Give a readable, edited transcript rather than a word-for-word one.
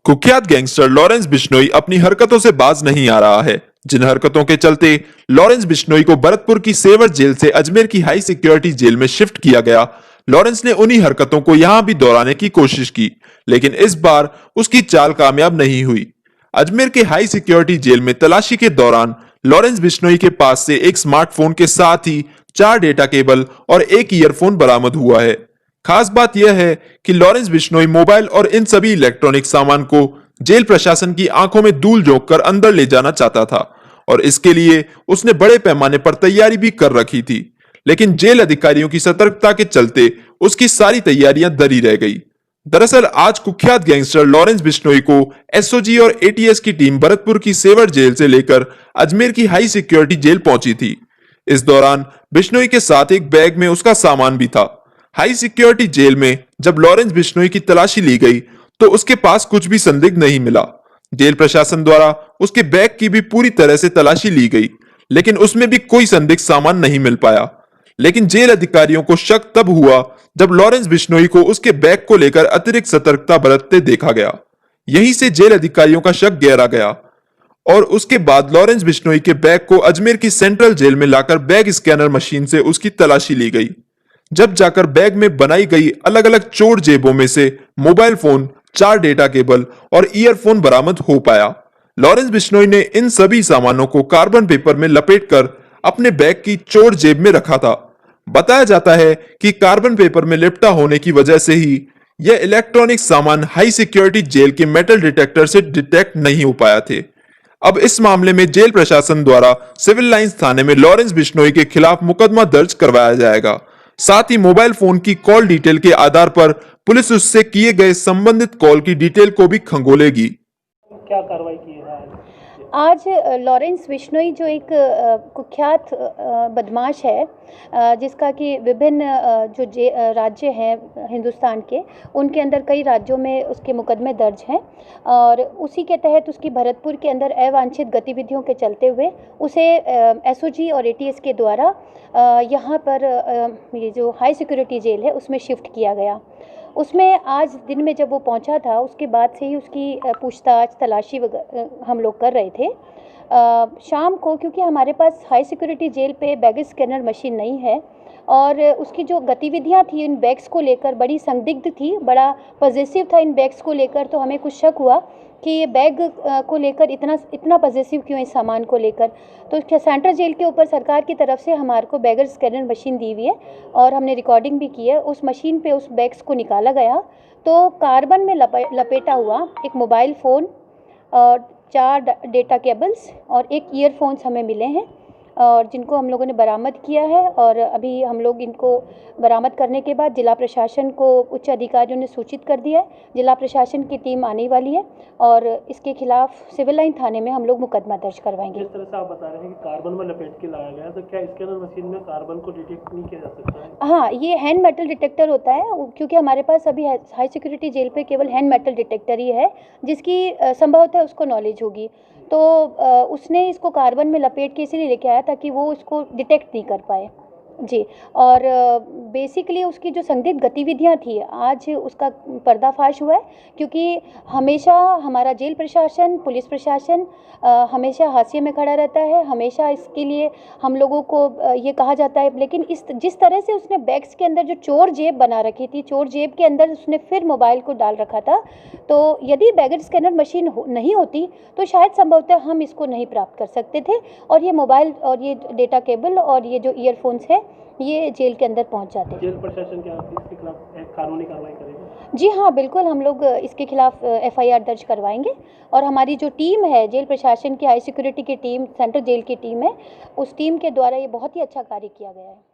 कुख्यात gangster Lawrence Bishnoi अपनी हरकतों से बाज नहीं आ रहा है। जिन हरकतों के चलते लॉरेंस बिश्नोई को भरतपुर की सेवर जेल से अजमेर की हाई सिक्योरिटी जेल में शिफ्ट किया गया, लॉरेंस ने उन्हीं हरकतों को यहां भी दोहराने की कोशिश की, लेकिन इस बार उसकी चाल कामयाब नहीं हुई। अजमेर के हाई सिक्योरिटी जेल में तलाशी के दौरान लॉरेंस बिश्नोई के पास से एक स्मार्टफोन के साथ ही 4 डेटा केबल और एक ईयरफोन बरामद हुआ है। खास बात यह है कि लॉरेंस बिश्नोई मोबाइल और इन सभी इलेक्ट्रॉनिक सामान को जेल प्रशासन की आंखों में धूल झोंक कर अंदर ले जाना चाहता था और इसके लिए उसने बड़े पैमाने पर तैयारी भी कर रखी थी, लेकिन जेल अधिकारियों की सतर्कता के चलते उसकी सारी तैयारियां दरी रह गई। दरअसल आज कुख्यात गैंगस्टर लॉरेंस बिश्नोई को एसओजी और एटीएस की टीम भरतपुर की सेवर जेल से लेकर अजमेर की हाई सिक्योरिटी जेल पहुंची थी। इस दौरान बिश्नोई के साथ एक बैग में उसका सामान भी था। हाई सिक्योरिटी जेल में जब लॉरेंस बिश्नोई की तलाशी ली गई तो उसके पास कुछ भी संदिग्ध नहीं मिला। जेल प्रशासन द्वारा उसके बैग की भी पूरी तरह से तलाशी ली गई, लेकिन उसमें भी कोई संदिग्ध सामान नहीं मिल पाया। लेकिन जेल अधिकारियों को शक तब हुआ जब लॉरेंस बिश्नोई को उसके बैग को लेकर अतिरिक्त सतर्कता बरतते देखा गया। यहीं से जेल अधिकारियों का शक गहरा गया और उसके बाद लॉरेंस बिश्नोई के बैग को अजमेर की सेंट्रल जेल में लाकर बैग स्कैनर मशीन से उसकी तलाशी ली गई। जब जाकर बैग में बनाई गई अलग अलग चोर जेबों में से मोबाइल फोन, 4 डेटा केबल और ईयरफोन बरामद हो पाया। लॉरेंस बिश्नोई ने इन सभी सामानों को कार्बन पेपर में लपेटकर अपने बैग की चोर जेब में रखा था। बताया जाता है कि कार्बन पेपर में लिपटा होने की वजह से ही यह इलेक्ट्रॉनिक सामान हाई सिक्योरिटी जेल के मेटल डिटेक्टर से डिटेक्ट नहीं हो पाया थे। अब इस मामले में जेल प्रशासन द्वारा सिविल लाइंस थाने में लॉरेंस बिश्नोई के खिलाफ मुकदमा दर्ज करवाया जाएगा। साथ ही मोबाइल फोन की कॉल डिटेल के आधार पर पुलिस उससे किए गए संबंधित कॉल की डिटेल को भी खंगोलेगी। क्या कार्रवाई की है आज लॉरेंस बिश्नोई जो एक कुख्यात बदमाश है, जिसका कि विभिन्न जो राज्य हैं हिंदुस्तान के, उनके अंदर कई राज्यों में उसके मुकदमे दर्ज हैं और उसी के तहत उसकी भरतपुर के अंदर अवांछित गतिविधियों के चलते हुए उसे एसओजी और एटीएस के द्वारा यहाँ पर ये जो हाई सिक्योरिटी जेल है उसमें शिफ्ट किया गया। उसमें आज दिन में जब वो पहुंचा था उसके बाद से ही उसकी पूछताछ तलाशी हम लोग कर रहे थे। शाम को, क्योंकि हमारे पास हाई सिक्योरिटी जेल पे बैगेज स्कैनर मशीन नहीं है और उसकी जो गतिविधियां थी इन बैग्स को लेकर बड़ी संदिग्ध थी, बड़ा पॉजिटिव था इन बैग्स को लेकर, तो हमें कुछ शक हुआ कि ये बैग को लेकर इतना पॉजिटिव क्यों इस सामान को लेकर। तो सेंट्रल जेल के ऊपर सरकार की तरफ से हमारे को बैगेज स्कैनर मशीन दी हुई है और हमने रिकॉर्डिंग भी की है। उस मशीन पे उस बैग्स को निकाला गया तो कार्बन में लपेटा हुआ एक मोबाइल फ़ोन और 4 डेटा केबल्स और एक ईयरफोन्स हमें मिले हैं और जिनको हम लोगों ने बरामद किया है। और अभी हम लोग इनको बरामद करने के बाद जिला प्रशासन को उच्च अधिकारियों ने सूचित कर दिया है। जिला प्रशासन की टीम आने वाली है और इसके खिलाफ सिविल लाइन थाने में हम लोग मुकदमा दर्ज करवाएंगे। जिस तरह से आप बता रहे हैं कि कार्बन में लपेट के लाया गया, तो क्या स्कैनर मशीन में कार्बन को डिटेक्ट नहीं किया जा सकता है? हाँ, ये हैंड मेटल डिटेक्टर होता है, क्योंकि हमारे पास अभी हाई सिक्योरिटी जेल पे केवल हैंड मेटल डिटेक्टर ही है जिसकी संभवतः उसको नॉलेज होगी। तो उसने इसको कार्बन में लपेट के इसीलिए लेके आया ताकि वो इसको डिटेक्ट नहीं कर पाए जी। और बेसिकली उसकी जो संदिग्ध गतिविधियां थी आज उसका पर्दाफाश हुआ है, क्योंकि हमेशा हमारा जेल प्रशासन, पुलिस प्रशासन हमेशा हाशिए में खड़ा रहता है। हमेशा इसके लिए हम लोगों को ये कहा जाता है, लेकिन जिस तरह से उसने बैग्स के अंदर जो चोर जेब बना रखी थी, चोर जेब के अंदर उसने फिर मोबाइल को डाल रखा था, तो यदि बैगेज स्कैनर मशीन नहीं होती तो शायद संभवतः हम इसको नहीं प्राप्त कर सकते थे और ये मोबाइल और ये डेटा केबल और ये जो ईयरफोन्स है ये जेल के अंदर पहुंच जाते। जेल प्रशासन क्या इसके खिलाफ कानूनी कार्रवाई करेगा? जी हाँ, बिल्कुल, हम लोग इसके खिलाफ एफआईआर दर्ज करवाएंगे और हमारी जो टीम है जेल प्रशासन की, हाई सिक्योरिटी की टीम, सेंट्रल जेल की टीम है, उस टीम के द्वारा ये बहुत ही अच्छा कार्य किया गया है।